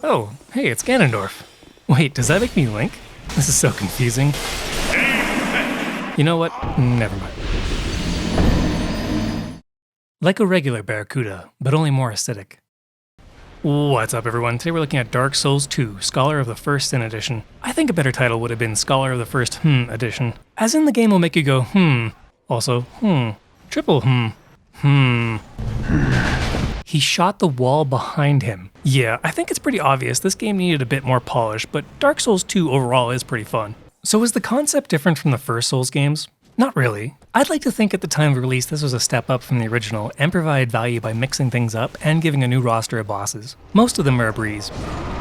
Oh, hey, it's Ganondorf. Wait, does that make me Link? This is so confusing. You know what? Never mind. Like a regular Barracuda, but only more acidic. What's up, everyone? Today we're looking at Dark Souls 2, Scholar of the First Sin Edition. I think a better title would have been Scholar of the First Edition. As in, the game will make you go also triple He shot the wall behind him. Yeah, I think it's pretty obvious this game needed a bit more polish, but Dark Souls 2 overall is pretty fun. So is the concept different from the first Souls games? Not really. I'd like to think at the time of release this was a step up from the original and provided value by mixing things up and giving a new roster of bosses. Most of them are a breeze.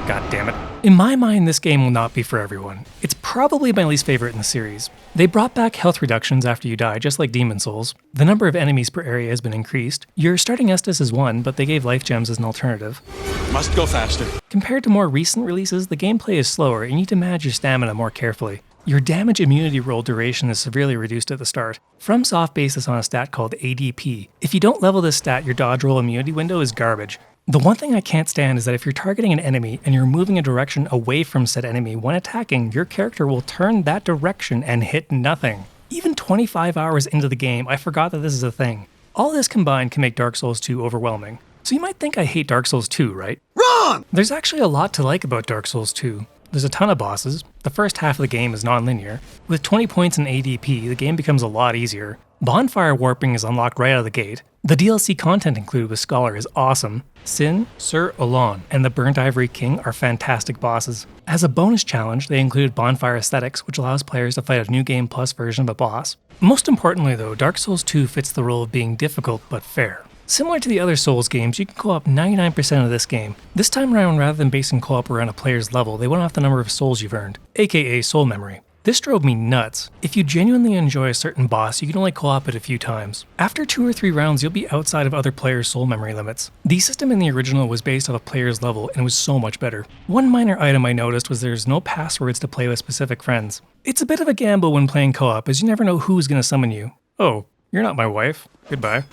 God damn it. In my mind, this game will not be for everyone. It's probably my least favorite in the series. They brought back health reductions after you die, just like Demon Souls. The number of enemies per area has been increased. Your starting Estus is 1, but they gave life gems as an alternative. Must go faster. Compared to more recent releases, the gameplay is slower and you need to manage your stamina more carefully. Your damage immunity roll duration is severely reduced at the start. FromSoft based this on a stat called ADP. If you don't level this stat, your dodge roll immunity window is garbage. The one thing I can't stand is that if you're targeting an enemy and you're moving a direction away from said enemy when attacking, your character will turn that direction and hit nothing. Even 25 hours into the game, I forgot that this is a thing. All this combined can make Dark Souls 2 overwhelming. So you might think I hate Dark Souls 2, right? Wrong! There's actually a lot to like about Dark Souls 2. There's a ton of bosses. The first half of the game is non-linear. With 20 points in ADP, the game becomes a lot easier. Bonfire warping is unlocked right out of the gate. The DLC content included with Scholar is awesome. Sin, Sir Olon, and the Burnt Ivory King are fantastic bosses. As a bonus challenge, they included Bonfire Aesthetics, which allows players to fight a New Game Plus version of a boss. Most importantly though, Dark Souls 2 fits the role of being difficult but fair. Similar to the other Souls games, you can co-op 99% of this game. This time around, rather than basing co-op around a player's level, they went off the number of souls you've earned, aka soul memory. This drove me nuts. If you genuinely enjoy a certain boss, you can only co-op it a few times. After 2 or 3 rounds, you'll be outside of other players' soul memory limits. The system in the original was based off a player's level and was so much better. One minor item I noticed was there's no passwords to play with specific friends. It's a bit of a gamble when playing co-op, as you never know who's gonna summon you. Oh, you're not my wife. Goodbye.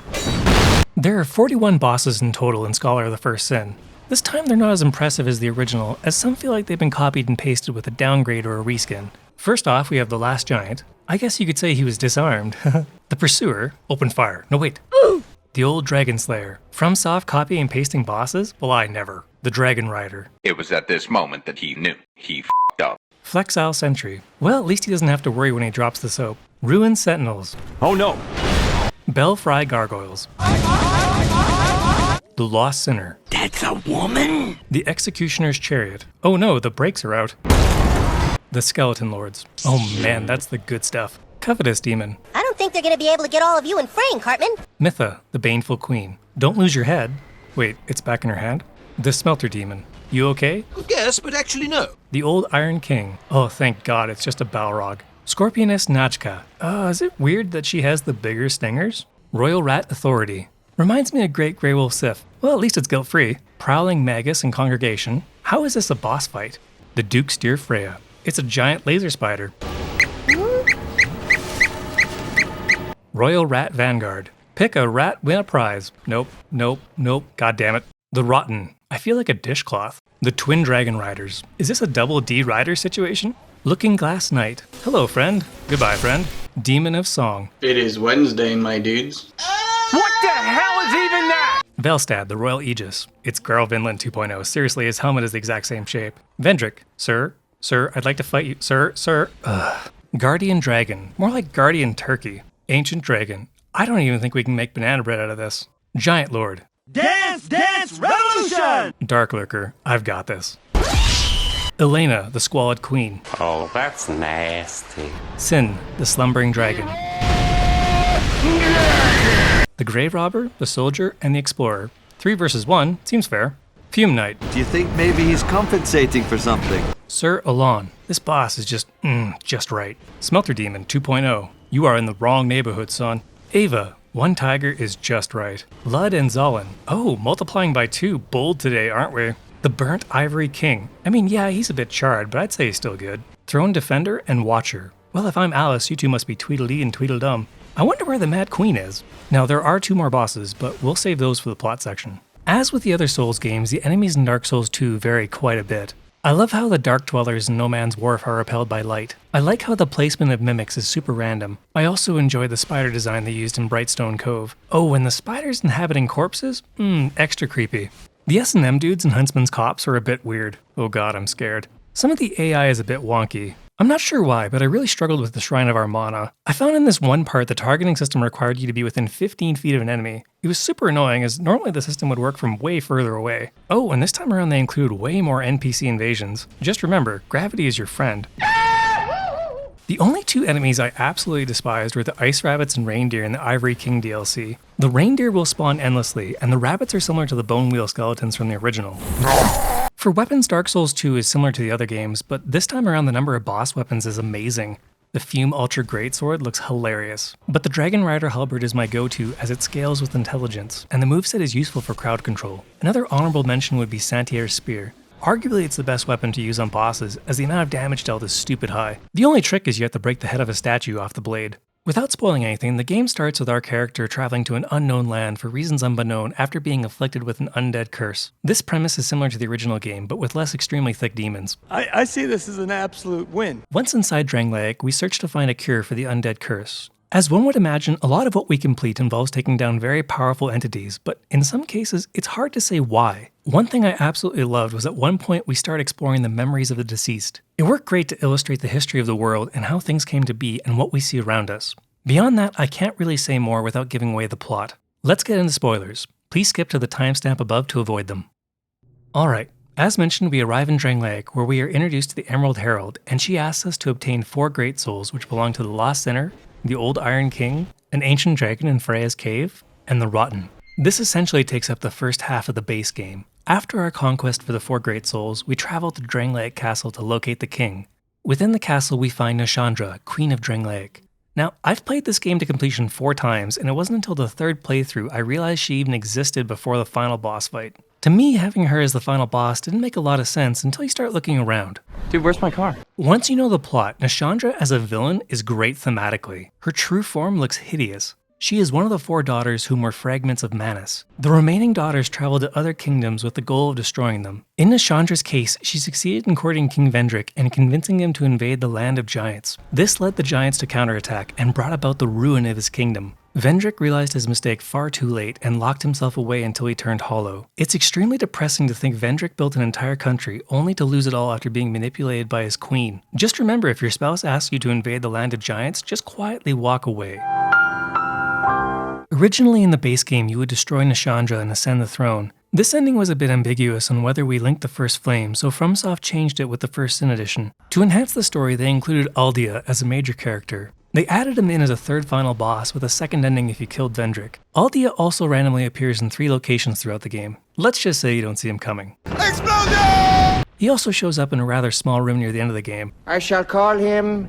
There are 41 bosses in total in Scholar of the First Sin. This time they're not as impressive as the original, as some feel like they've been copied and pasted with a downgrade or a reskin. First off, we have the Last Giant. I guess you could say he was disarmed. The Pursuer, open fire. No wait. The Old Dragon Slayer. FromSoft copying and pasting bosses? Well, I never. The Dragon Rider. It was at this moment that he knew. He f***ed up. Flexile Sentry. Well, at least he doesn't have to worry when he drops the soap. Ruined Sentinels. Oh no! Belfry Gargoyles. The Lost Sinner. That's a woman? The Executioner's Chariot. Oh no, the brakes are out. The Skeleton Lords. Oh man, that's the good stuff. Covetous Demon. I don't think they're gonna be able to get all of you in frame, Cartman. Mytha, the Baneful Queen. Don't lose your head. Wait, it's back in her hand? The Smelter Demon. You okay? Yes, but actually no. The Old Iron King. Oh, thank God, it's just a Balrog. Scorpioness Nachka. Is it weird that she has the bigger stingers? Royal Rat Authority. Reminds me of Great Grey Wolf Sith. Well, at least it's guilt-free. Prowling Magus and Congregation. How is this a boss fight? The Duke Steer Freya. It's a giant laser spider. Royal Rat Vanguard. Pick a rat, win a prize. Nope. God damn it. The Rotten. I feel like a dishcloth. The Twin Dragon Riders. Is this a double D rider situation? Looking Glass Knight. Hello, friend. Goodbye, friend. Demon of Song. It is Wednesday, my dudes. What the hell is even that? Velstad, the Royal Aegis. It's Garl Vinland 2.0. Seriously, his helmet is the exact same shape. Vendrick. Sir, I'd like to fight you. Sir. Guardian Dragon. More like Guardian Turkey. Ancient Dragon. I don't even think we can make banana bread out of this. Giant Lord. Dance, revolution! Dark Lurker. I've got this. Elena, the Squalid Queen. Oh, that's nasty. Sin, the Slumbering Dragon. The Grave Robber, the Soldier, and the Explorer. 3 versus 1, seems fair. Fume Knight. Do you think maybe he's compensating for something? Sir Olon. This boss is just right. Smelter Demon 2.0. You are in the wrong neighborhood, son. Ava. One tiger is just right. Lud and Zolin. Oh, multiplying by 2. Bold today, aren't we? The Burnt Ivory King. I mean, yeah, he's a bit charred, but I'd say he's still good. Throne Defender and Watcher. Well, if I'm Alice, you two must be Tweedledee and Tweedledum. I wonder where the Mad Queen is. Now, there are 2 more bosses, but we'll save those for the plot section. As with the other Souls games, the enemies in Dark Souls 2 vary quite a bit. I love how the Dark Dwellers in No Man's Wharf are repelled by light. I like how the placement of mimics is super random. I also enjoy the spider design they used in Brightstone Cove. Oh, and the spiders inhabiting corpses? Extra creepy. The S&M dudes in Huntsman's Cops are a bit weird. Oh god, I'm scared. Some of the AI is a bit wonky. I'm not sure why, but I really struggled with the Shrine of Armana. I found in this one part the targeting system required you to be within 15 feet of an enemy. It was super annoying as normally the system would work from way further away. Oh, and this time around they include way more NPC invasions. Just remember, gravity is your friend. The only two enemies I absolutely despised were the Ice Rabbits and Reindeer in the Ivory King DLC. The reindeer will spawn endlessly, and the rabbits are similar to the Bone Wheel skeletons from the original. For weapons, Dark Souls 2 is similar to the other games, but this time around the number of boss weapons is amazing. The Fume Ultra Greatsword looks hilarious, but the Dragon Rider Halberd is my go-to as it scales with intelligence, and the moveset is useful for crowd control. Another honorable mention would be Santiage Spear. Arguably it's the best weapon to use on bosses, as the amount of damage dealt is stupid high. The only trick is you have to break the head of a statue off the blade. Without spoiling anything, the game starts with our character traveling to an unknown land for reasons unbeknown after being afflicted with an undead curse. This premise is similar to the original game, but with less extremely thick demons. I see this as an absolute win. Once inside Drangleic, we search to find a cure for the undead curse. As one would imagine, a lot of what we complete involves taking down very powerful entities, but in some cases, it's hard to say why. One thing I absolutely loved was at one point we start exploring the memories of the deceased. It worked great to illustrate the history of the world and how things came to be and what we see around us. Beyond that, I can't really say more without giving away the plot. Let's get into spoilers. Please skip to the timestamp above to avoid them. Alright, as mentioned, we arrive in Drangleic where we are introduced to the Emerald Herald, and she asks us to obtain 4 great souls which belong to the Lost Sinner, the Old Iron King, an ancient dragon in Freya's cave, and the Rotten. This essentially takes up the first half of the base game. After our conquest for the 4 great souls, we travel to Drangleic Castle to locate the king. Within the castle we find Nashandra, Queen of Drangleic. Now, I've played this game to completion 4 times, and it wasn't until the 3rd playthrough I realized she even existed before the final boss fight. To me, having her as the final boss didn't make a lot of sense until you start looking around. Dude, where's my car? Once you know the plot, Nashandra as a villain is great thematically. Her true form looks hideous. She is one of the 4 daughters whom were fragments of Manus. The remaining daughters traveled to other kingdoms with the goal of destroying them. In Nashandra's case, she succeeded in courting King Vendrick and convincing him to invade the land of giants. This led the giants to counterattack and brought about the ruin of his kingdom. Vendrick realized his mistake far too late and locked himself away until he turned hollow. It's extremely depressing to think Vendrick built an entire country only to lose it all after being manipulated by his queen. Just remember, if your spouse asks you to invade the land of giants, just quietly walk away. Originally in the base game, you would destroy Nashandra and ascend the throne. This ending was a bit ambiguous on whether we linked the First Flame, so FromSoft changed it with the First Sin Edition. To enhance the story, they included Aldia as a major character. They added him in as a 3rd final boss with a second ending if you killed Vendrick. Aldia also randomly appears in 3 locations throughout the game. Let's just say you don't see him coming. Explosion! He also shows up in a rather small room near the end of the game. I shall call him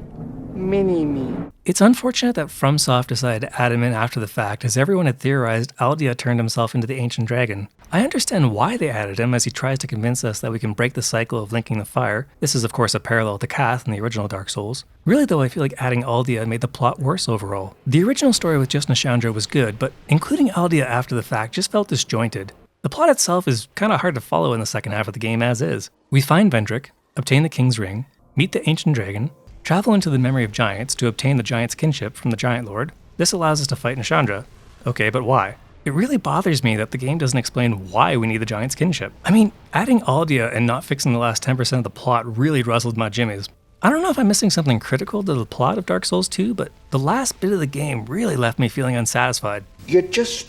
Mini-Me. It's unfortunate that FromSoft decided to add him in after the fact, as everyone had theorized Aldia turned himself into the Ancient Dragon. I understand why they added him, as he tries to convince us that we can break the cycle of linking the fire. This is of course a parallel to Kath in the original Dark Souls. Really though, I feel like adding Aldia made the plot worse overall. The original story with just Nashandra was good, but including Aldia after the fact just felt disjointed. The plot itself is kinda hard to follow in the second half of the game as is. We find Vendrick, obtain the King's Ring, meet the Ancient Dragon, travel into the Memory of Giants to obtain the Giant's kinship from the Giant Lord. This allows us to fight Nashandra. Okay, but why? It really bothers me that the game doesn't explain why we need the Giant's kinship. I mean, adding Aldia and not fixing the last 10% of the plot really ruzzled my jimmies. I don't know if I'm missing something critical to the plot of Dark Souls 2, but the last bit of the game really left me feeling unsatisfied. You just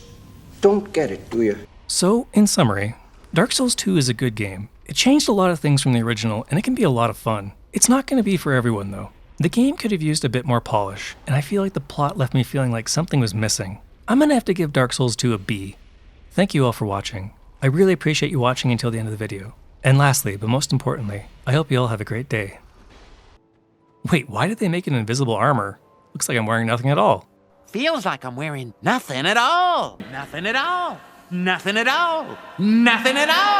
don't get it, do you? So, in summary, Dark Souls 2 is a good game. It changed a lot of things from the original, and it can be a lot of fun. It's not going to be for everyone though. The game could have used a bit more polish, and I feel like the plot left me feeling like something was missing. I'm gonna have to give Dark Souls 2 a B. Thank you all for watching. I really appreciate you watching until the end of the video. And lastly, but most importantly, I hope you all have a great day. Wait, why did they make an invisible armor? Looks like I'm wearing nothing at all. Feels like I'm wearing nothing at all. Nothing at all. Nothing at all. Nothing at all.